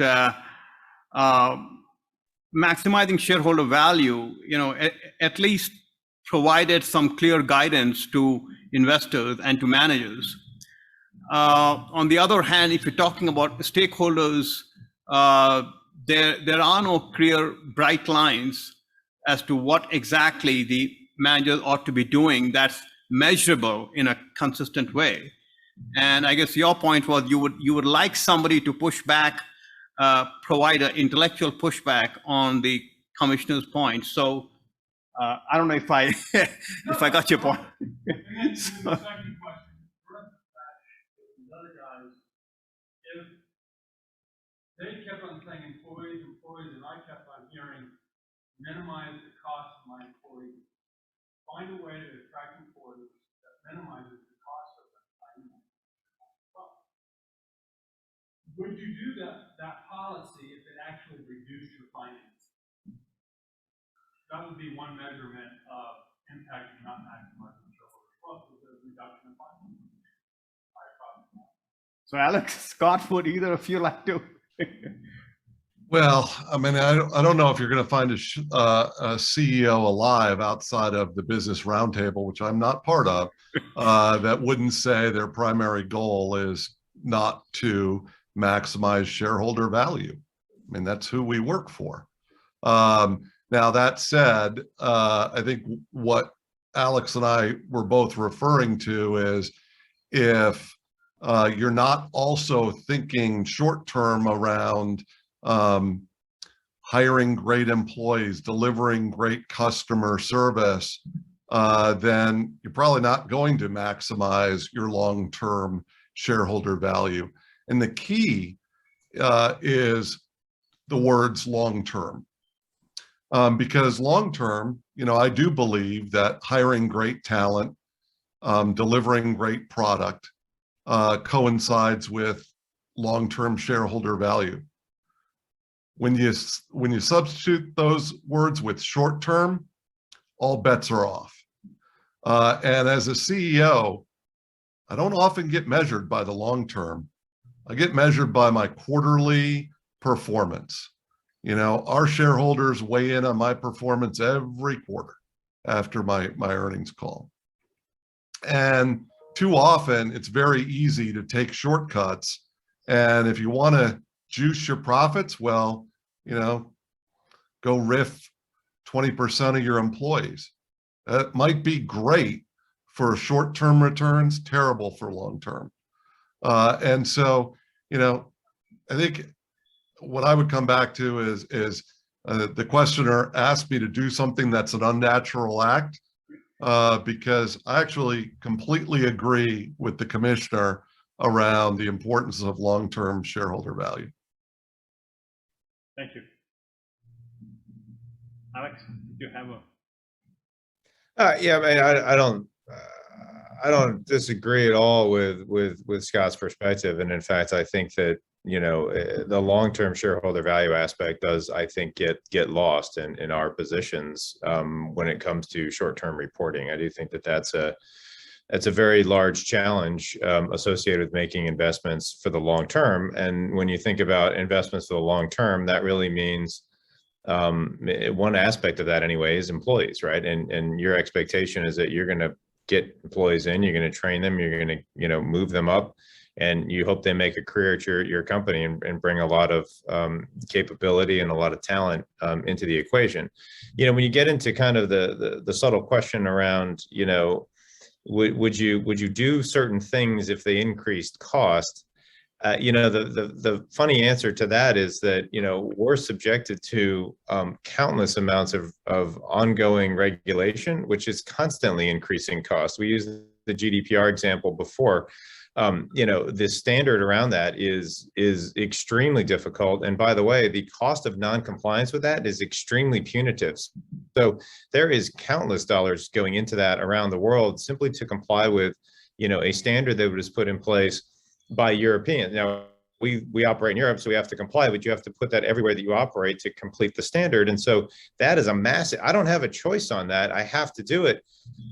maximizing shareholder value, at least provided some clear guidance to investors and to managers. On the other hand, if you're talking about stakeholders, there are no clear bright lines as to what exactly the managers ought to be doing that's measurable in a consistent way. And I guess your point was you would like somebody to push back, provide an intellectual pushback on the commissioner's point. So I don't know if I if I got your point. So, the second question, the other guys, if they kept on saying employees, and I kept on hearing minimize the cost of my employees, find a way to attract employees that minimizes the cost of them. Would you do that policy if it actually reduced your finances? That would be one measurement of impact and not maximizing shareholder wealth with a reduction in finances. So Alex, Scott, would either of you like to? Well, I mean, I don't know if you're going to find a CEO alive outside of the Business Roundtable, which I'm not part of, that wouldn't say their primary goal is not to maximize shareholder value. I mean, that's who we work for. Now, that said, I think what Alex and I were both referring to is if you're not also thinking short-term around hiring great employees, delivering great customer service, then you're probably not going to maximize your long-term shareholder value. And the key is the words long-term. Because long-term, I do believe that hiring great talent, delivering great product coincides with long-term shareholder value. When you substitute those words with short-term, all bets are off. And as a CEO, I don't often get measured by the long-term. I get measured by my quarterly performance. Our shareholders weigh in on my performance every quarter after my earnings call. And too often, it's very easy to take shortcuts. And if you want to juice your profits, well, go riff 20% of your employees. That might be great for short-term returns, terrible for long-term. And so, I think what I would come back to is the questioner asked me to do something that's an unnatural act, because I actually completely agree with the commissioner around the importance of long-term shareholder value. Thank you. Alex, do you have a? Yeah, I mean, I don't disagree at all with Scott's perspective, and in fact, I think that the long-term shareholder value aspect does, I think, get lost in our positions when it comes to short-term reporting. I do think that that's a very large challenge associated with making investments for the long term. And when you think about investments for the long term, that really means one aspect of that anyway is employees, right? And your expectation is that you're going to get employees in, you're going to train them, you're going to move them up, and you hope they make a career at your company and bring a lot of capability and a lot of talent into the equation. When you get into kind of the subtle question around, would you do certain things if they increased cost? The funny answer to that is that, we're subjected to countless amounts of ongoing regulation, which is constantly increasing costs. We used the GDPR example before. The standard around that is extremely difficult. And by the way, the cost of non-compliance with that is extremely punitive. So there is countless dollars going into that around the world simply to comply with, a standard that was put in place by Europeans. Now, we operate in Europe, so we have to comply, but you have to put that everywhere that you operate to complete the standard. And so that is a massive, I don't have a choice on that. I have to do it.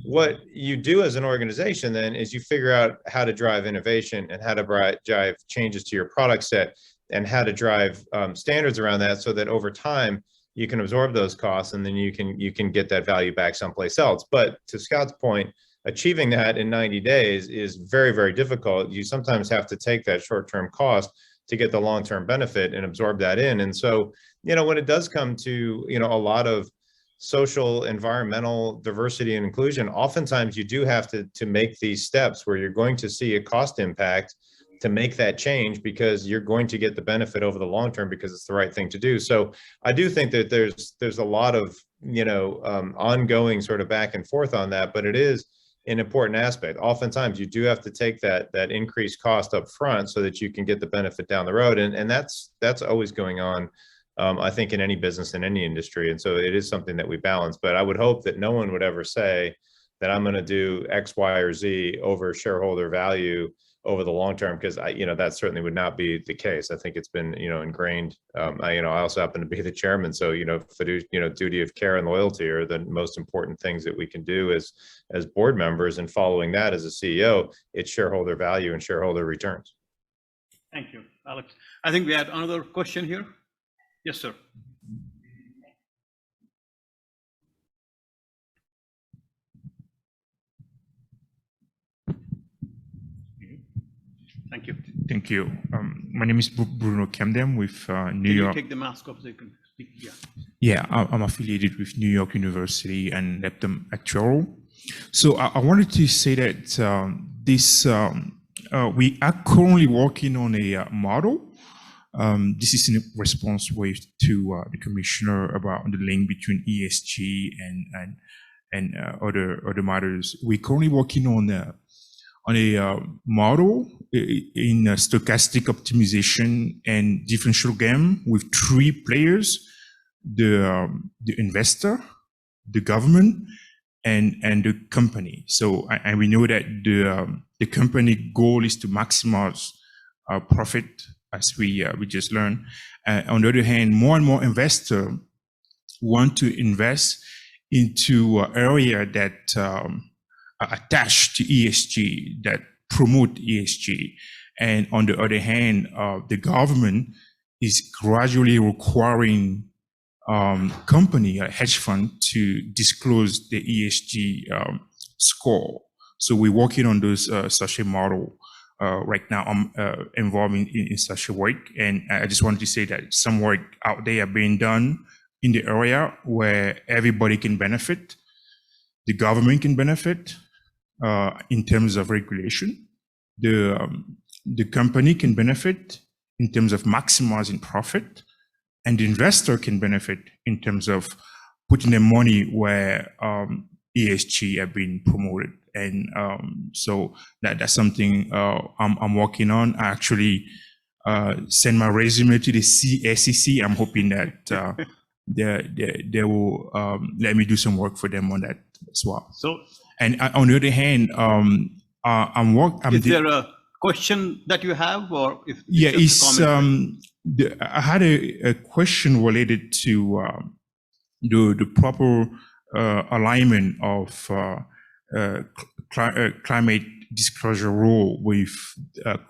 What you do as an organization then is you figure out how to drive innovation and how to drive changes to your product set and how to drive standards around that so that over time you can absorb those costs and then you can get that value back someplace else. But to Scott's point, achieving that in 90 days is very, very difficult. You sometimes have to take that short-term cost to get the long-term benefit and absorb that in. And so, when it does come to, a lot of social, environmental diversity and inclusion, oftentimes you do have to make these steps where you're going to see a cost impact to make that change because you're going to get the benefit over the long term because it's the right thing to do. So I do think that there's a lot of, ongoing sort of back and forth on that, but it is an important aspect. Oftentimes you do have to take that increased cost up front so that you can get the benefit down the road. And that's always going on, I think, in any business, in any industry. And so it is something that we balance, but I would hope that no one would ever say that I'm going to do X, Y, or Z over shareholder value over the long term, because that certainly would not be the case. I think it's been, ingrained. I also happen to be the chairman. So, duty of care and loyalty are the most important things that we can do as board members, and following that as a CEO, it's shareholder value and shareholder returns. Thank you, Alex. I think we had another question here. Yes, sir. Thank you. Thank you. My name is Bruno Camden with New York. Can you take the mask off so you can speak? Yeah. Yeah, I'm affiliated with New York University and Lepton Actuarial. So I wanted to say that we are currently working on a model. This is in response to the commissioner about the link between ESG and other matters. We're currently working on a model in stochastic optimization and differential game with 3 players: the investor, the government, and the company. So and we know that the company goal is to maximize profit, as we just learned. On the other hand, more and more investors want to invest into an area that are attached to ESG, that promote ESG. And on the other hand, the government is gradually requiring company, a hedge fund, to disclose the ESG score. So we're working on those such a model right now. I'm involved in such a work, and I just wanted to say that some work out there being done in the area where everybody can benefit. The government can benefit in terms of regulation. The company can benefit in terms of maximizing profit, and the investor can benefit in terms of putting their money where ESG have been promoted. And so that's something I'm working on. I actually send my resume to the SEC. I'm hoping that they will let me do some work for them on that as well. So, and on the other hand, is there a question that you have, or if yeah, I had a question related to the proper alignment of climate disclosure rule with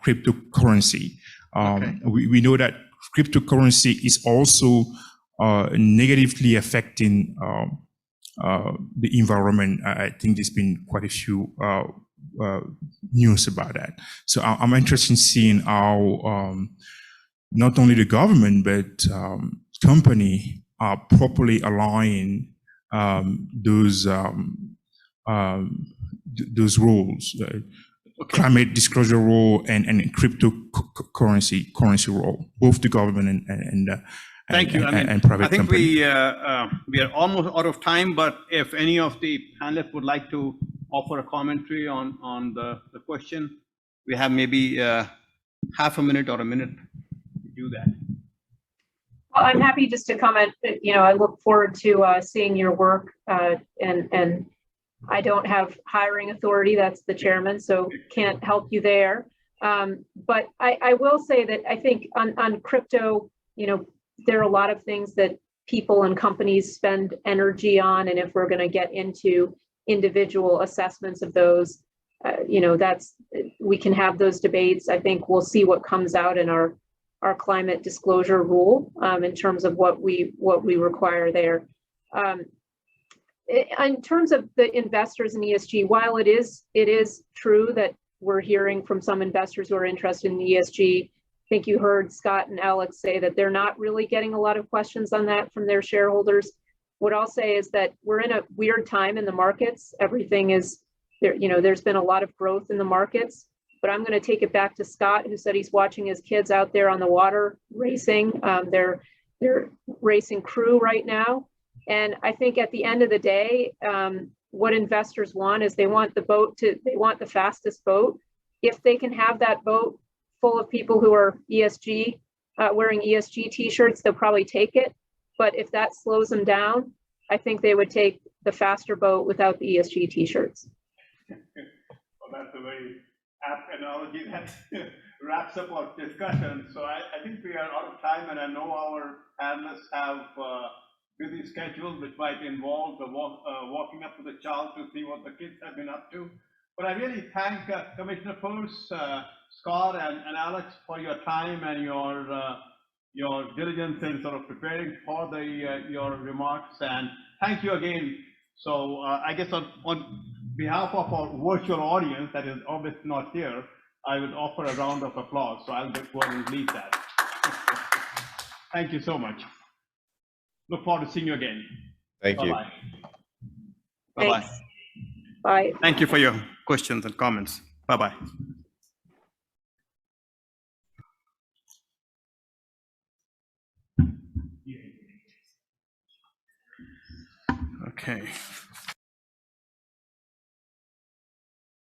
cryptocurrency. Okay. We know that cryptocurrency is also negatively affecting the environment. I think there's been quite a few news about that. So I'm interested in seeing how not only the government but company are properly aligning those rules, climate disclosure rule and cryptocurrency rule, both the government and thank you. And private I think company. we are almost out of time, but if any of the panelists would like to offer a commentary on the question, we have maybe half a minute or a minute to do that. Well, I'm happy just to comment. I look forward to seeing your work, and I don't have hiring authority. That's the chairman, so can't help you there. But I will say that I think on crypto, there are a lot of things that people and companies spend energy on, and if we're going to get into individual assessments of those, we can have those debates. I think we'll see what comes out in our climate disclosure rule in terms of what we require there. In terms of the investors in ESG, while it is true that we're hearing from some investors who are interested in ESG, I think you heard Scott and Alex say that they're not really getting a lot of questions on that from their shareholders. What I'll say is that we're in a weird time in the markets. Everything is there, there's been a lot of growth in the markets, but I'm going to take it back to Scott, who said he's watching his kids out there on the water racing. They're racing crew right now. And I think at the end of the day, what investors want is they want the fastest boat. If they can have that boat full of people who are ESG, wearing ESG t-shirts, they'll probably take it. But if that slows them down, I think they would take the faster boat without the ESG t-shirts. Well, that's a very apt analogy that wraps up our discussion. So I think we are out of time, and I know our panelists have busy schedules, which might involve the walking up to the child to see what the kids have been up to. But I really thank Commissioner Peirce, Scott, and Alex for your time and your diligence in sort of preparing for your remarks. And thank you again. So I guess on behalf of our virtual audience that is obviously not here, I would offer a round of applause. So I'll go ahead and lead that. Thank you so much. Look forward to seeing you again. Thank you. Bye-bye. Bye-bye. Thanks. Bye. Thank you for your questions and comments. Bye-bye. Okay.